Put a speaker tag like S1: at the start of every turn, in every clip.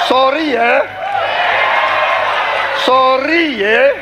S1: Sorry ya. Sorry ya.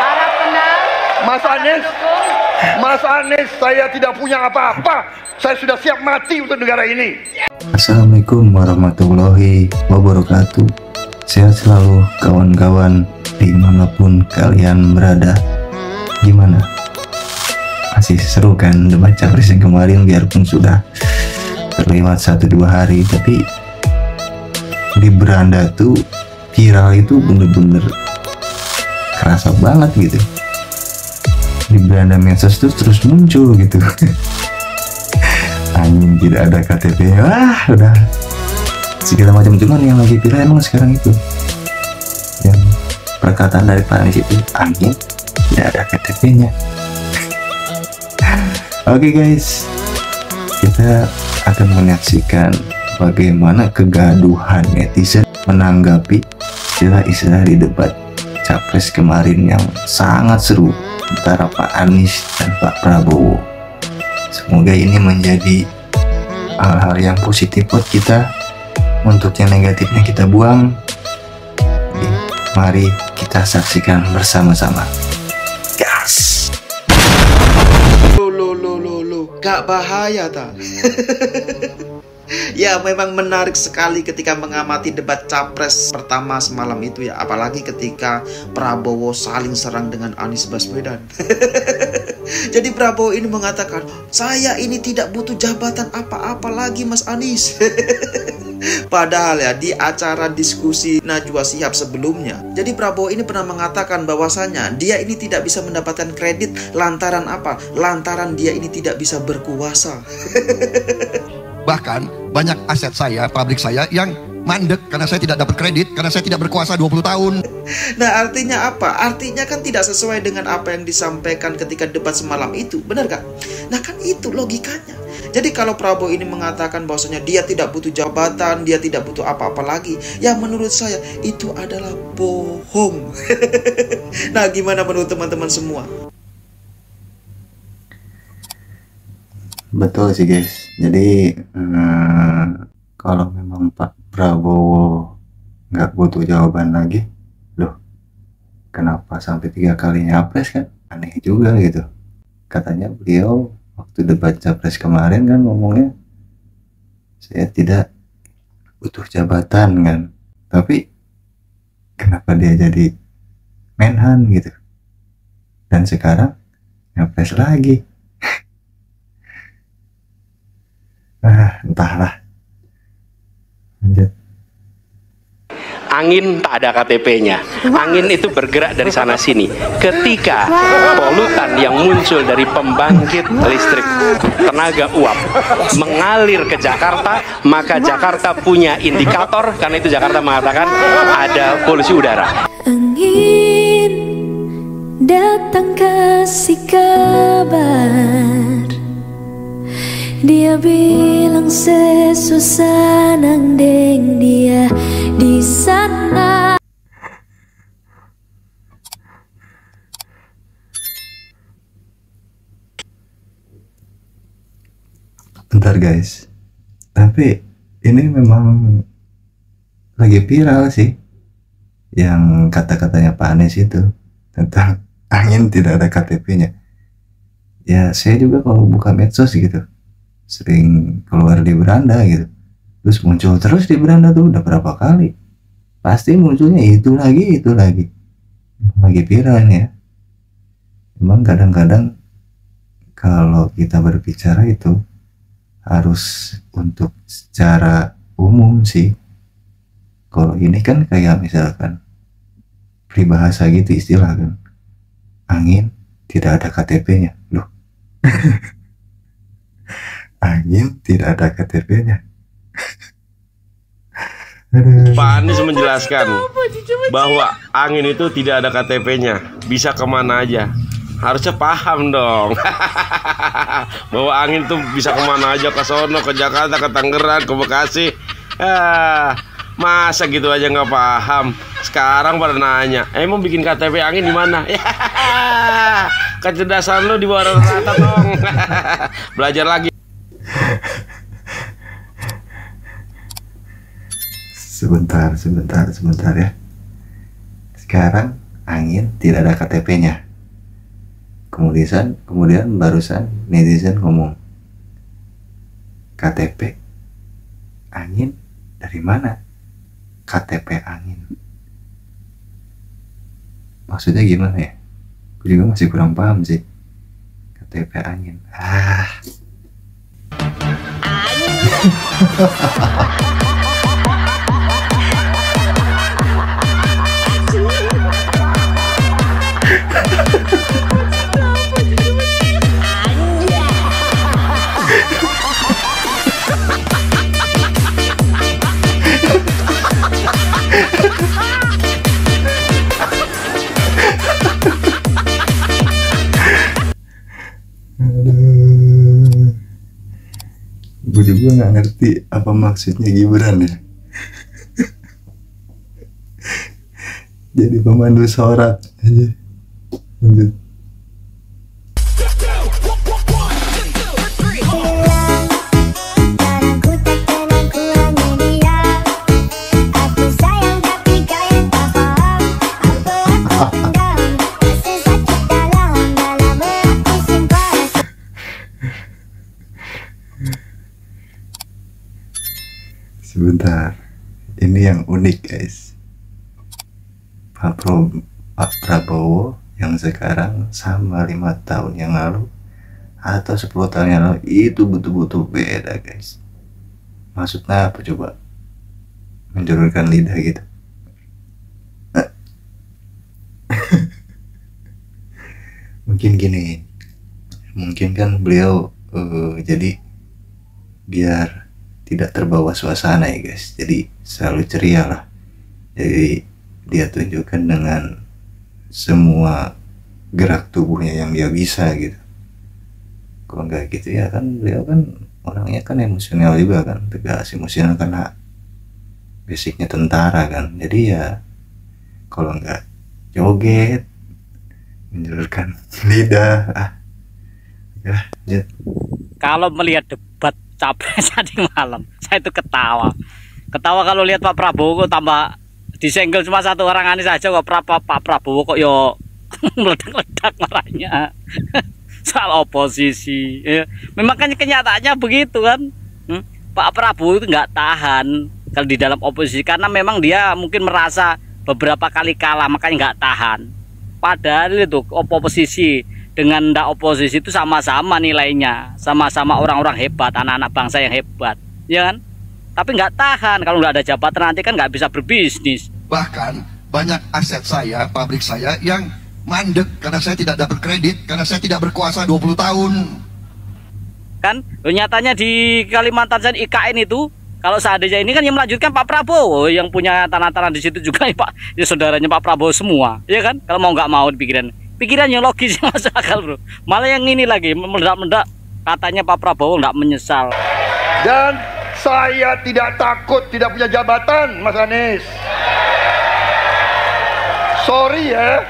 S2: Para pendukung.
S1: Mas Anies, saya tidak punya apa-apa. Saya sudah siap mati untuk negara ini.
S3: Assalamualaikum warahmatullahi wabarakatuh. Sehat selalu kawan-kawan dimanapun kalian berada. Gimana? Masih seru kan debat capres yang kemarin, biarpun sudah terlewat 1-2 hari, tapi di beranda tuh viral itu bener-bener kerasa banget gitu. Di beranda medsos tuh terus muncul gitu. Angin tidak ada KTP, wah udah segala macam. Cuman yang lagi viral emang sekarang itu yang perkataan dari Pak Anies itu, angin tidak ada KTP-nya. Oke guys, kita akan menyaksikan bagaimana kegaduhan netizen menanggapi istilah-istilah di debat capres kemarin yang sangat seru antara Pak Anies dan Pak Prabowo. Semoga ini menjadi hal-hal yang positif buat kita. Untuk yang negatifnya kita buang. Jadi, mari kita saksikan bersama-sama. Gas.
S4: Gak bahaya tak? Ya memang menarik sekali ketika mengamati debat capres pertama semalam itu ya. Apalagi ketika Prabowo saling serang dengan Anies Baswedan. Jadi Prabowo ini mengatakan, saya ini tidak butuh jabatan apa-apa lagi Mas Anies. Padahal ya di acara diskusi Najwa Shihab sebelumnya, jadi Prabowo ini pernah mengatakan bahwasanya dia ini tidak bisa mendapatkan kredit lantaran apa? Lantaran dia ini tidak bisa berkuasa.
S5: Bahkan banyak aset saya, pabrik saya yang mandek karena saya tidak dapat kredit, karena saya tidak berkuasa 20 tahun.
S4: Nah artinya apa? Artinya kan tidak sesuai dengan apa yang disampaikan ketika debat semalam itu, benar kan? Nah kan itu logikanya. Jadi kalau Prabowo ini mengatakan bahwasanya dia tidak butuh jabatan, dia tidak butuh apa-apa lagi, ya menurut saya itu adalah bohong. Nah gimana menurut teman-teman semua?
S3: Betul sih guys. Jadi kalau memang Pak Prabowo nggak butuh jawaban lagi, loh kenapa sampai 3 kali nyapres kan? Aneh juga gitu. Katanya beliau waktu debat capres kemarin kan ngomongnya, saya tidak butuh jabatan kan. Tapi kenapa dia jadi Menhan gitu? Dan sekarang nyapres lagi. Entahlah. Lanjut.
S6: Angin tak ada KTP-nya. Angin itu bergerak dari sana sini. Ketika polutan yang muncul dari pembangkit listrik tenaga uap mengalir ke Jakarta, maka Jakarta punya indikator, karena itu Jakarta mengatakan ada polusi udara.
S7: Angin datang kasih kabar, dia bilang sesusah nang deng dia di sana.
S3: Bentar guys, tapi ini memang lagi viral sih yang kata-katanya Pak Anies itu tentang angin tidak ada KTP-nya. Ya saya juga kalau buka medsos gitu sering keluar di beranda gitu, terus muncul terus di beranda tuh udah berapa kali, pasti munculnya itu lagi viral ya. Emang kadang-kadang kalau kita berbicara itu harus untuk secara umum sih. Kalau ini kan kayak misalkan peribahasa gitu istilah kan, angin tidak ada KTP-nya loh. Angin tidak ada KTP-nya.
S8: Pak Anies menjelaskan bahwa angin itu tidak ada KTP-nya, bisa kemana aja. Harusnya paham dong. Bahwa angin itu bisa kemana aja, ke sono, ke Jakarta, ke Tangerang, ke Bekasi. Masa gitu aja nggak paham? Sekarang pada nanya, emang bikin KTP angin di mana? Kecerdasan lu di bawah rata-rata dong. Belajar lagi.
S3: Sebentar ya. Sekarang angin tidak ada KTP-nya. Kemudian barusan netizen ngomong, KTP angin dari mana? KTP angin. Maksudnya gimana ya? Aku juga masih kurang paham sih. KTP angin. Gue juga nggak ngerti apa maksudnya Gibran ya. Jadi pemandu sorak aja. Lanjut. Sebentar, ini yang unik guys. Pak Prabowo yang sekarang sama 5 tahun yang lalu atau 10 tahun yang lalu itu betul-betul beda guys. Maksudnya apa coba? Menjulurkan lidah gitu. Mungkin gini, mungkin kan beliau jadi biar tidak terbawa suasana ya guys, jadi selalu ceria lah. Jadi dia tunjukkan dengan semua gerak tubuhnya yang dia bisa gitu. Kalau nggak gitu ya kan beliau kan orangnya kan emosional juga kan, tegas emosional karena basicnya tentara kan. Jadi ya kalau nggak joget, menjulurkan lidah, ya lanjut.
S9: Kalau melihat debat capres tadi malam, saya itu ketawa kalau lihat Pak Prabowo kok tambah disenggol cuma satu orang Anies saja kok Pak Prabowo kok yo meledak-ledak marahnya soal oposisi ya. Memang kan kenyataannya begitu kan. Pak Prabowo itu nggak tahan kalau di dalam oposisi karena memang dia mungkin merasa beberapa kali kalah makanya nggak tahan. Padahal itu oposisi dengan ndak oposisi itu sama-sama nilainya, sama-sama orang-orang hebat, anak-anak bangsa yang hebat, ya kan? Tapi nggak tahan, kalau nggak ada jabatan nanti kan nggak bisa berbisnis.
S5: Bahkan banyak aset saya, pabrik saya yang mandek karena saya tidak dapat kredit, karena saya tidak berkuasa 20 tahun.
S9: Kan, nyatanya di Kalimantan dan IKN itu, kalau seandainya ini kan yang melanjutkan Pak Prabowo, yang punya tanah-tanah di situ juga nih Pak, ya saudaranya Pak Prabowo semua, ya kan? Kalau mau nggak mau pikiran yang logis masuk akal bro. Malah yang ini lagi meledak-meledak katanya Pak Prabowo nggak menyesal.
S1: Dan saya tidak takut tidak punya jabatan Mas Anies. Sorry ya.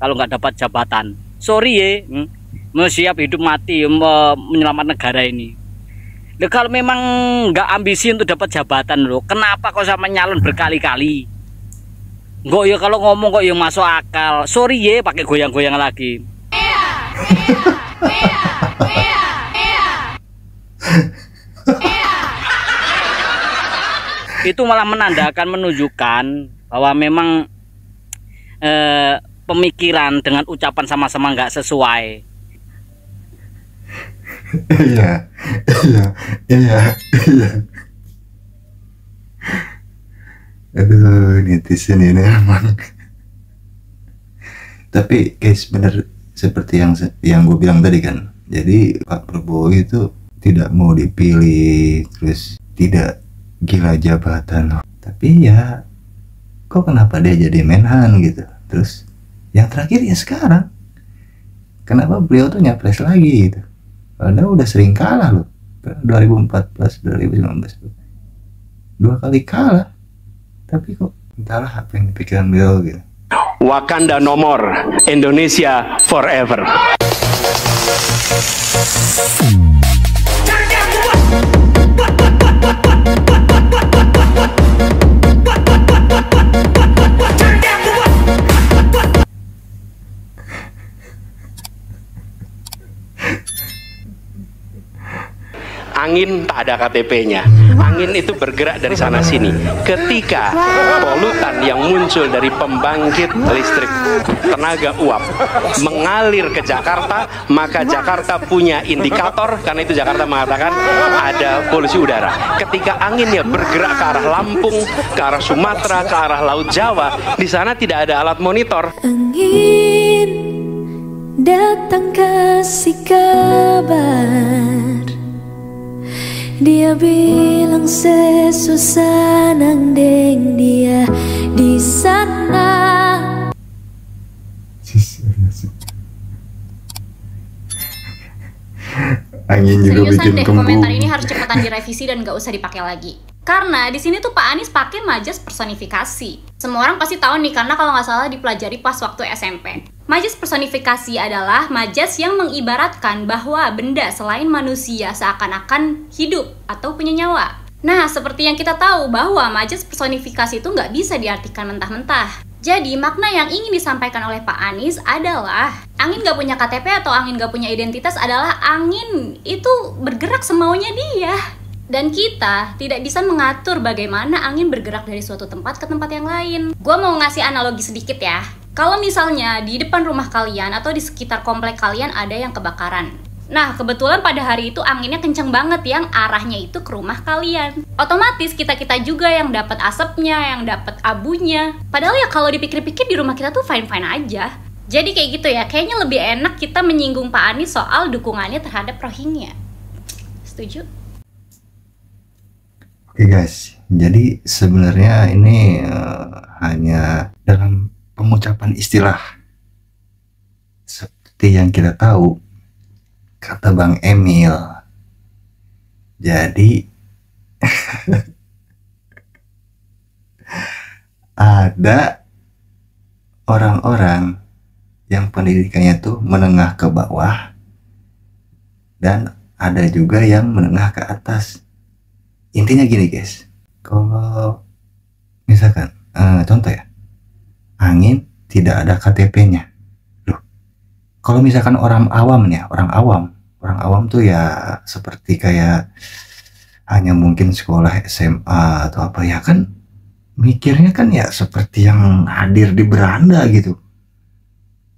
S9: Kalau nggak dapat jabatan, sorry ya. Siap hidup mati menyelamatkan negara ini. Loh, kalau memang nggak ambisi untuk dapat jabatan loh, kenapa kok sama nyalon berkali-kali? Nggak ya kalau ngomong kok yang masuk akal. Sorry ya pakai goyang-goyang lagi. Itu malah menunjukkan bahwa memang pemikiran dengan ucapan sama-sama nggak sesuai.
S3: Iya. Aduh, netizen ini emang. Tapi guys, bener seperti yang gue bilang tadi kan. Jadi Pak Prabowo itu tidak mau dipilih, terus tidak gila jabatan. Tapi ya, kok kenapa dia jadi Menhan gitu? Terus yang terakhir ya sekarang, kenapa beliau tuh nyapres lagi gitu? Padahal udah sering kalah loh. 2014, 2019 2 kali kalah. Tapi kok entahlah apa yang dipikiran beliau gitu.
S6: Wakanda no more, Indonesia forever. angin tak ada KTP-nya. Angin itu bergerak dari sana sini. Ketika polutan yang muncul dari pembangkit listrik tenaga uap mengalir ke Jakarta, maka Jakarta punya indikator, karena itu Jakarta mengatakan ada polusi udara. Ketika anginnya bergerak ke arah Lampung, ke arah Sumatera, ke arah Laut Jawa, di sana tidak ada alat monitor.
S7: Angin datang kasih kabar, dia bilang sesusah nang deng dia di sana.
S3: Angin juga
S2: Seriusan
S3: bikin
S2: deh,
S3: kembung.
S2: komentar ini harus cepetan direvisi dan gak usah dipakai lagi. Karena di sini tuh Pak Anies pakai majas personifikasi. Semua orang pasti tahu nih, karena kalau nggak salah dipelajari pas waktu SMP. Majas personifikasi adalah majas yang mengibaratkan bahwa benda selain manusia seakan-akan hidup atau punya nyawa. Nah, seperti yang kita tahu bahwa majas personifikasi itu nggak bisa diartikan mentah-mentah. Jadi, makna yang ingin disampaikan oleh Pak Anies adalah angin gak punya KTP atau angin gak punya identitas adalah angin itu bergerak semaunya dia. Dan kita tidak bisa mengatur bagaimana angin bergerak dari suatu tempat ke tempat yang lain. Gua mau ngasih analogi sedikit ya. Kalau misalnya di depan rumah kalian atau di sekitar komplek kalian ada yang kebakaran. Nah, kebetulan pada hari itu anginnya kenceng banget yang arahnya itu ke rumah kalian. Otomatis kita-kita juga yang dapat asapnya, yang dapat abunya. Padahal ya kalau dipikir-pikir di rumah kita tuh fine-fine aja. Jadi kayak gitu ya, kayaknya lebih enak kita menyinggung Pak Anies soal dukungannya terhadap Rohingya. Setuju?
S3: Oke guys, jadi sebenarnya ini hanya dalam pengucapan istilah. Seperti yang kita tahu, kata Bang Emil. Jadi ada orang-orang yang pendidikannya tuh menengah ke bawah dan ada juga yang menengah ke atas. Intinya gini guys, kalau misalkan contoh ya, angin tidak ada KTP-nya. Loh, kalau misalkan orang awam nih, orang awam tuh ya seperti kayak hanya mungkin sekolah SMA atau apa ya, kan mikirnya kan ya seperti yang hadir di beranda gitu.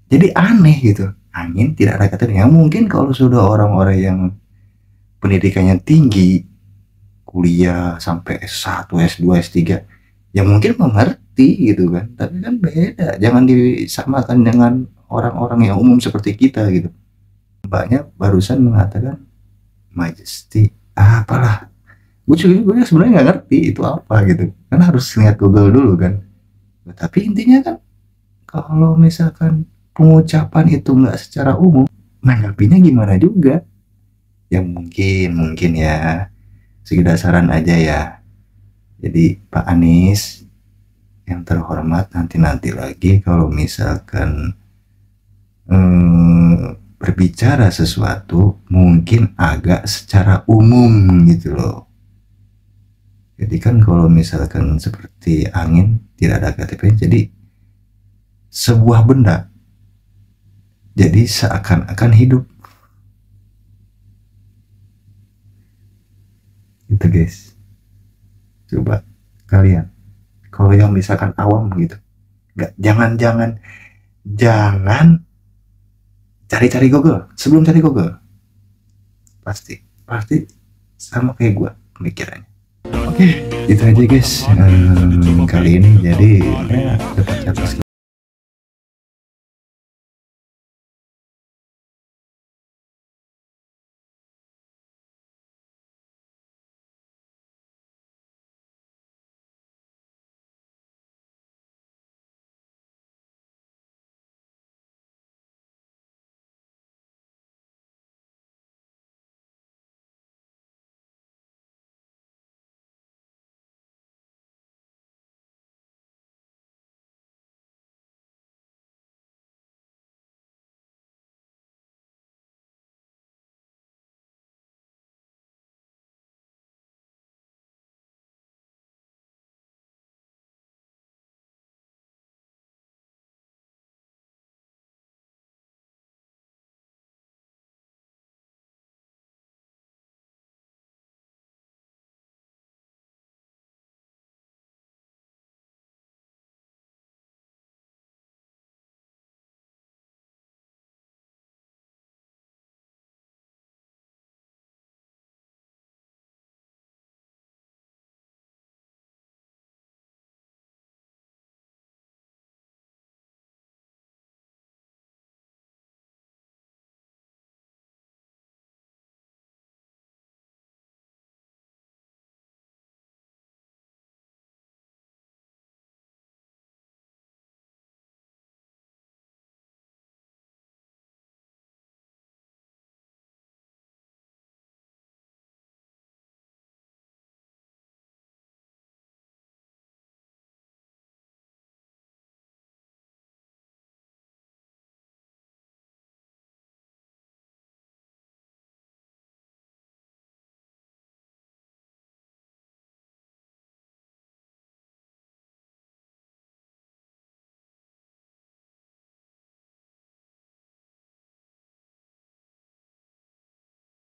S3: Jadi aneh gitu, angin tidak ada KTP-nya. Mungkin kalau sudah orang-orang yang pendidikannya tinggi, kuliah sampai S1, S2, S3, ya mungkin mengerti gitu kan. Tapi kan beda, jangan disamakan dengan orang-orang yang umum seperti kita gitu. Mbaknya barusan mengatakan majesty, apalah. Gue sebenarnya nggak ngerti itu apa gitu. Kan harus lihat Google dulu kan. Tapi intinya kan, kalau misalkan pengucapan itu nggak secara umum, nanggapinya gimana juga. Ya mungkin ya sekedar saran aja ya. Jadi Pak Anies yang terhormat, nanti lagi kalau misalkan berbicara sesuatu mungkin agak secara umum gitu loh. Jadi kan kalau misalkan seperti angin tidak ada KTP, jadi sebuah benda jadi seakan-akan hidup. Itu guys, coba kalian kalau yang misalkan awam gitu, jangan cari Google. Sebelum cari Google pasti sama kayak gua pemikirannya. Oke, itu aja guys kali ini. Jadi dapat